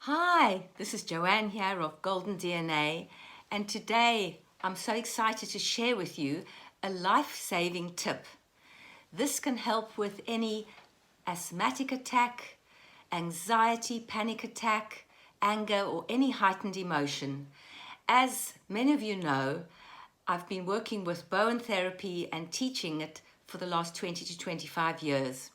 Hi, this is Joanne here of Golden DNA, and today I'm so excited to share with you a life-saving tip. This can help with any asthmatic attack, anxiety, panic attack, anger, or any heightened emotion. As many of you know, I've been working with Bowen therapy and teaching it for the last 20 to 25 years.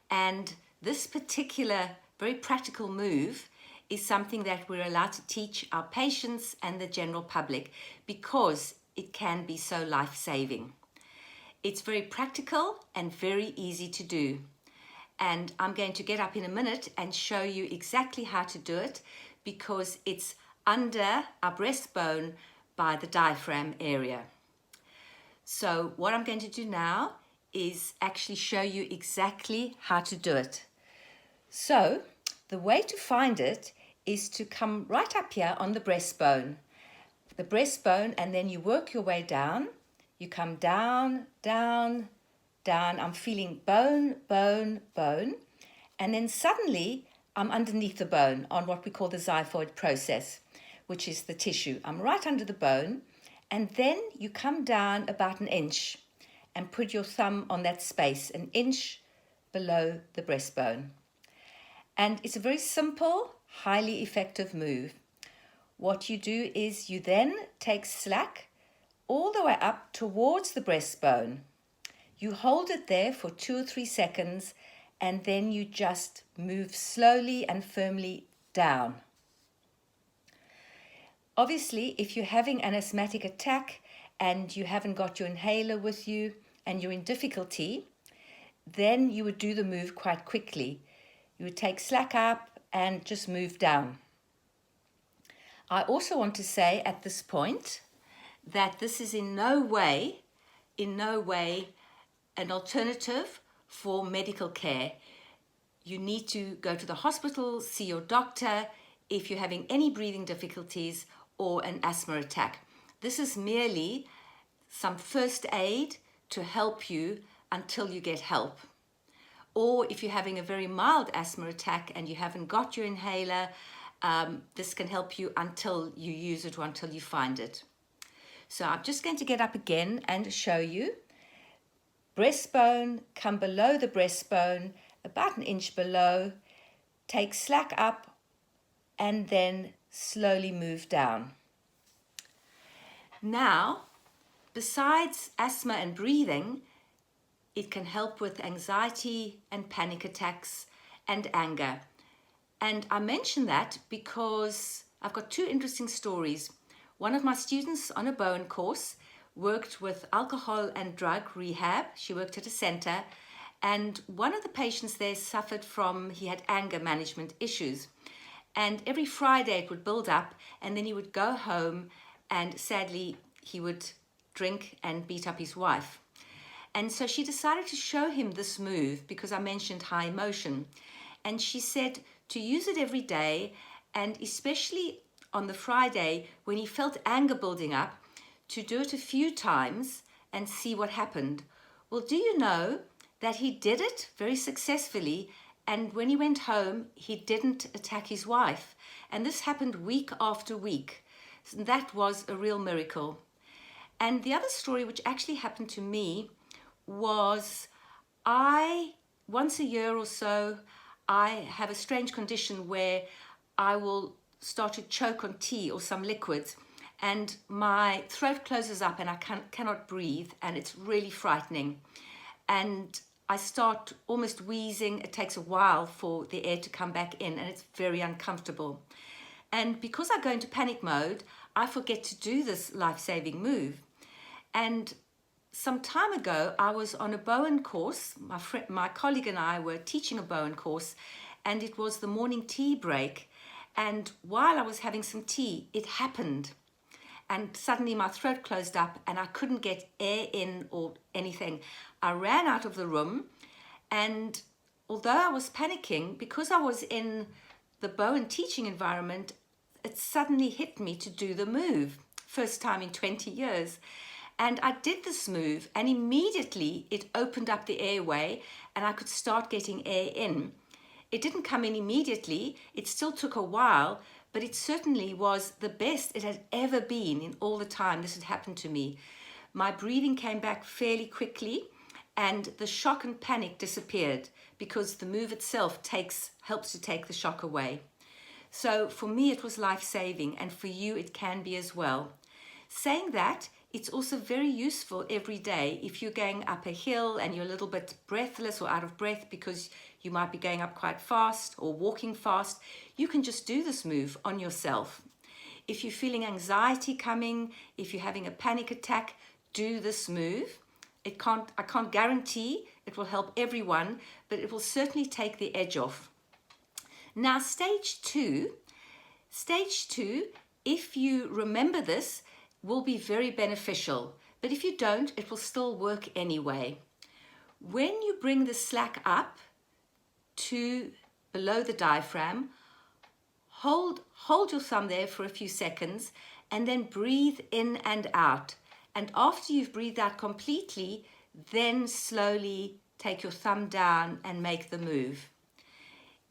And this particular very practical move is something that we're allowed to teach our patients and the general public because it can be so life-saving. It's very practical and very easy to do. And I'm going to get up in a minute and show you exactly how to do it because it's under our breastbone by the diaphragm area. So what I'm going to do now is actually show you exactly how to do it. So the way to find it is to come right up here on the breastbone, and then you work your way down. You come down, down, down. I'm feeling bone, bone, bone. And then suddenly I'm underneath the bone on what we call the xiphoid process, which is the tissue. I'm right under the bone. And then you come down about an inch and put your thumb on that space, an inch below the breastbone. And it's a very simple, highly effective move. What you do is you then take slack all the way up towards the breastbone. You hold it there for 2 or 3 seconds and then you just move slowly and firmly down. Obviously, if you're having an asthmatic attack and you haven't got your inhaler with you and you're in difficulty, then you would do the move quite quickly. You would take slack up and just move down. I also want to say at this point that this is in no way an alternative for medical care. You need to go to the hospital, see your doctor if you're having any breathing difficulties or an asthma attack. This is merely some first aid to help you until you get help. Or if you're having a very mild asthma attack and you haven't got your inhaler, this can help you until you use it or until you find it. So I'm just going to get up again and show you. Breastbone, come below the breastbone, about an inch below, take slack up and then slowly move down. Now, besides asthma and breathing, it can help with anxiety and panic attacks and anger. And I mention that because I've got 2 interesting stories. One of my students on a Bowen course worked with alcohol and drug rehab. She worked at a center, and one of the patients there suffered from, he had anger management issues. And every Friday it would build up, and then he would go home, and sadly he would drink and beat up his wife. And so she decided to show him this move because I mentioned high emotion. And she said to use it every day, and especially on the Friday when he felt anger building up, to do it a few times and see what happened. Well, do you know that he did it very successfully, and when he went home, he didn't attack his wife. And this happened week after week. So that was a real miracle. And the other story, which actually happened to me, was once a year or so, I have a strange condition where I will start to choke on tea or some liquids, and my throat closes up and I cannot breathe, and it's really frightening. And I start almost wheezing. It takes a while for the air to come back in, and it's very uncomfortable. And because I go into panic mode, I forget to do this life-saving move. And some time ago, I was on a Bowen course. My colleague and I were teaching a Bowen course, and it was the morning tea break. And while I was having some tea, it happened. And suddenly my throat closed up and I couldn't get air in or anything. I ran out of the room, and although I was panicking, because I was in the Bowen teaching environment, it suddenly hit me to do the move. First time in 20 years. And I did this move, and immediately it opened up the airway and I could start getting air in. It didn't come in immediately. It still took a while, but it certainly was the best it had ever been in all the time this had happened to me. My breathing came back fairly quickly, and the shock and panic disappeared because the move itself helps to take the shock away. So for me, it was life-saving, and for you, it can be as well. Saying that, it's also very useful every day if you're going up a hill and you're a little bit breathless or out of breath because you might be going up quite fast or walking fast. You can just do this move on yourself. If you're feeling anxiety coming, if you're having a panic attack, do this move. I can't guarantee it will help everyone, but it will certainly take the edge off. Now, stage two, if you remember this, will be very beneficial, but if you don't, it will still work anyway. When you bring the slack up to below the diaphragm, hold your thumb there for a few seconds and then breathe in and out. And after you've breathed out completely, then slowly take your thumb down and make the move.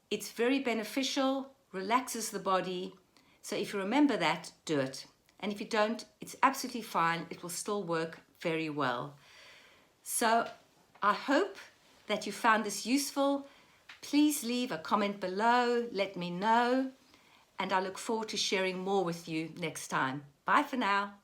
It's very beneficial, relaxes the body. So if you remember that, do it. And if you don't, it's absolutely fine. It will still work very well. So I hope that you found this useful. Please leave a comment below, let me know, and I look forward to sharing more with you next time. Bye for now.